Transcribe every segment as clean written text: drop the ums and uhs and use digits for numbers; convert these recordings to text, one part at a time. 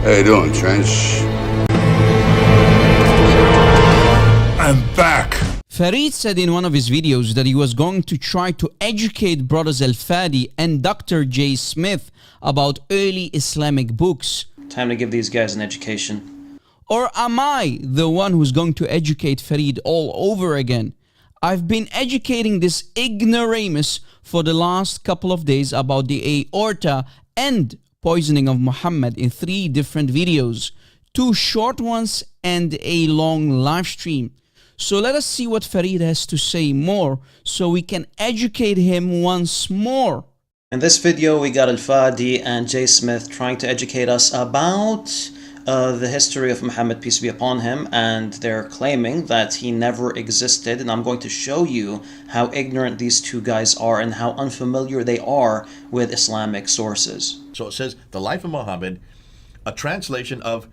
How you doing, Trench? I'm back. Farid said in one of his videos that he was going to try to educate brothers Al-Fadi and Dr. J. Smith about early Islamic books. Time to give these guys an education. Or am I the one who's going to educate Farid all over again? I've been educating this ignoramus for the last couple of days about the aorta and poisoning of Muhammad in 3 different videos, 2 short ones and a long live stream. So let us see what Farid has to say more so we can educate him once more. In this video, we got Al-Fadi and J. Smith trying to educate us about the history of Muhammad, peace be upon him, and they're claiming that he never existed, and I'm going to show you how ignorant these 2 guys are and how unfamiliar they are with Islamic sources. So it says, the life of Muhammad, a translation of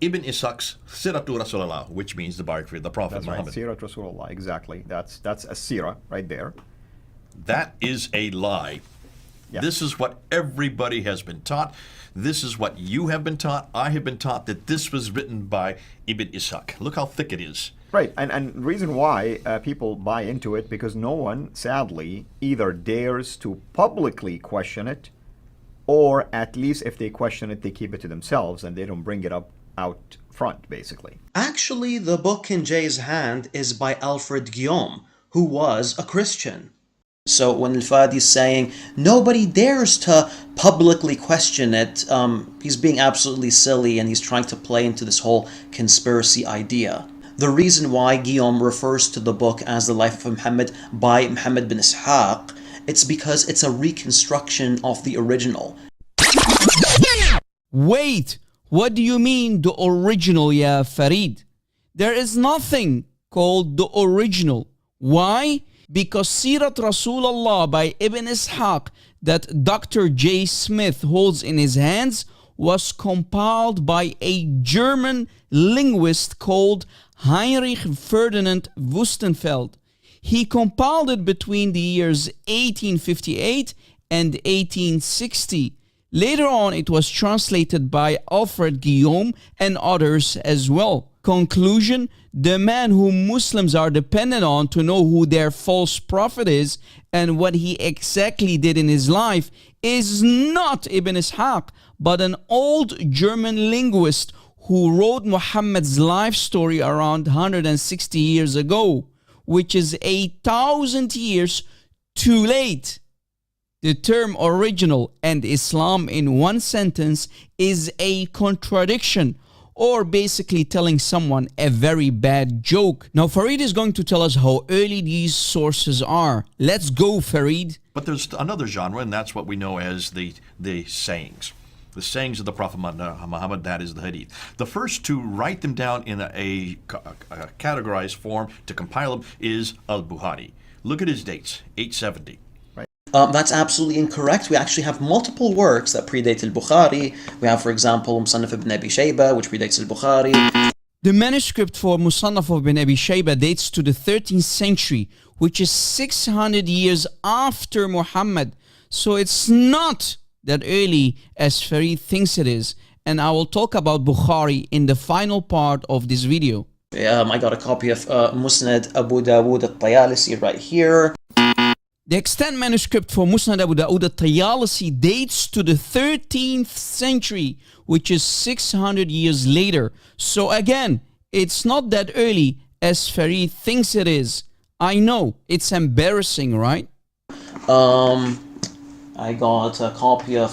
Ibn Ishaq's Siratul Rasulullah, which means the biography of the Prophet That's Muhammad. right, Sirat Rasulullah, exactly. That's a sirah right there. That is a lie. Yeah. This is what everybody has been taught. This is what you have been taught. I have been taught that this was written by Ibn Ishaq. Look how thick it is. Right, and the reason why people buy into it, because no one, sadly, either dares to publicly question it, or at least if they question it, they keep it to themselves and they don't bring it up out front, basically. Actually, the book in Jay's hand is by Alfred Guillaume, who was a Christian. So when Al-Fadi is saying nobody dares to publicly question it, he's being absolutely silly and he's trying to play into this whole conspiracy idea. The reason why Guillaume refers to the book as The Life of Muhammad by Muhammad bin Ishaq, it's because it's a reconstruction of the original. Wait, what do you mean the original, ya Farid? There is nothing called the original. Why? Because Sirat Rasulullah by Ibn Ishaq that Dr. J. Smith holds in his hands was compiled by a German linguist called Heinrich Ferdinand Wüstenfeld. He compiled it between the years 1858 and 1860. Later on, it was translated by Alfred Guillaume and others as well. Conclusion: the man whom Muslims are dependent on to know who their false prophet is and what he exactly did in his life is not Ibn Ishaq, but an old German linguist who wrote Muhammad's life story around 160 years ago, which is 1,000 years too late. The term original and Islam in one sentence is a contradiction, or basically telling someone a very bad joke. Now Farid is going to tell us how early these sources are. Let's go, Farid. But there's another genre, and that's what we know as the sayings. The sayings of the Prophet Muhammad, that is the Hadith. The first to write them down in a categorized form, to compile them, is Al-Bukhari. Look at his dates, 870. That's absolutely incorrect. We actually have multiple works that predate al-Bukhari. We have, for example, Musannaf ibn Abi Shayba, which predates al-Bukhari. The manuscript for Musannaf ibn Abi Shayba dates to the 13th century, which is 600 years after Muhammad. So it's not that early as Farid thinks it is. And I will talk about Bukhari in the final part of this video. I got a copy of Musnad Abu Dawud al-Tayalisi right here. The extant manuscript for Musnad Abu Dawud al-Tayalisi dates to the 13th century, which is 600 years later. So again, it's not that early as Farid thinks it is. I know, it's embarrassing, right? I got a copy of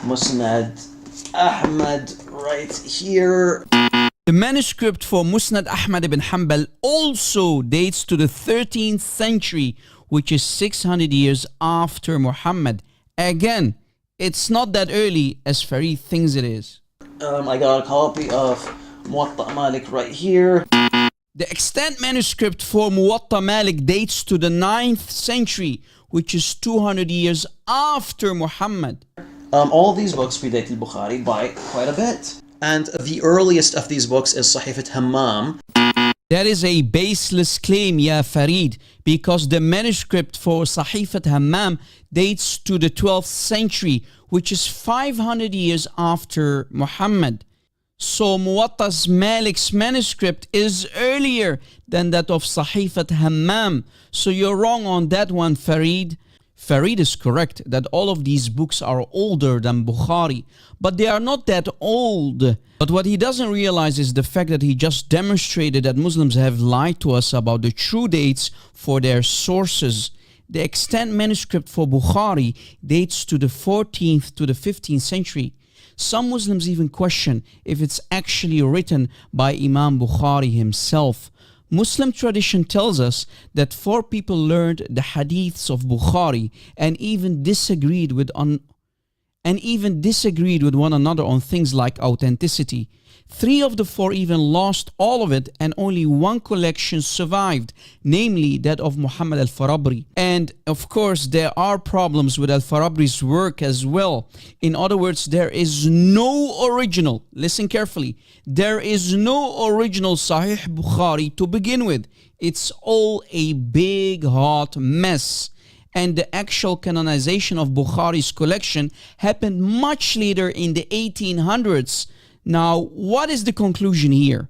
Musnad Ahmad right here. The manuscript for Musnad Ahmad ibn Hanbal also dates to the 13th century, which is 600 years after Muhammad. Again, it's not that early as Farid thinks it is. I got a copy of Muwatta Malik right here. The extant manuscript for Muwatta Malik dates to the 9th century, which is 200 years after Muhammad. All these books predate al-Bukhari by quite a bit. And the earliest of these books is Sahifat Hammam. That is a baseless claim, ya Farid, because the manuscript for Sahifat Hammam dates to the 12th century, which is 500 years after Muhammad. So Muwatta's Malik's manuscript is earlier than that of Sahifat Hammam. So you're wrong on that one, Farid. Farid is correct that all of these books are older than Bukhari, but they are not that old. But what he doesn't realize is the fact that he just demonstrated that Muslims have lied to us about the true dates for their sources. The extant manuscript for Bukhari dates to the 14th to the 15th century. Some Muslims even question if it's actually written by Imam Bukhari himself. Muslim tradition tells us that 4 people learned the hadiths of Bukhari and even disagreed with one another on things like authenticity. 3 of the 4 even lost all of it, and only one collection survived, namely that of Muhammad al-Farabri. And of course, there are problems with al-Farabri's work as well. In other words, there is no original, listen carefully, there is no original Sahih Bukhari to begin with. It's all a big hot mess. And the actual canonization of Bukhari's collection happened much later in the 1800s. Now, what is the conclusion here?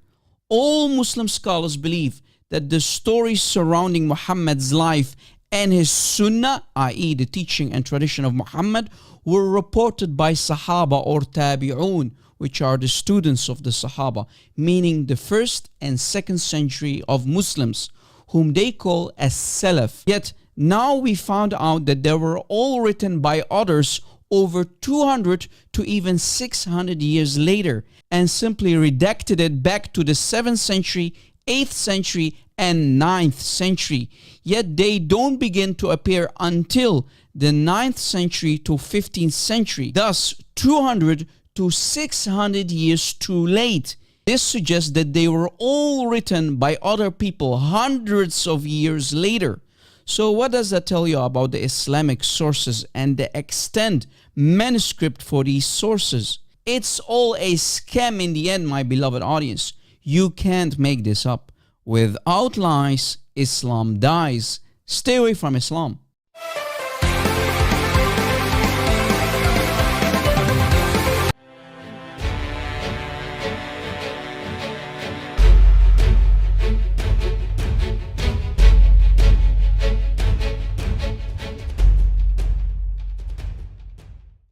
All Muslim scholars believe that the stories surrounding Muhammad's life and his sunnah, i.e. the teaching and tradition of Muhammad, were reported by Sahaba or Tabi'un, which are the students of the Sahaba, meaning the 1st and 2nd century of Muslims, whom they call as Salaf. Yet, now we found out that they were all written by others over 200 to even 600 years later, and simply redacted it back to the 7th century, 8th century, and 9th century. Yet they don't begin to appear until the 9th century to 15th century, thus 200 to 600 years too late. This suggests that they were all written by other people hundreds of years later. So what does that tell you about the Islamic sources and the extant manuscript for these sources? It's all a scam in the end, my beloved audience. You can't make this up. Without lies, Islam dies. Stay away from Islam.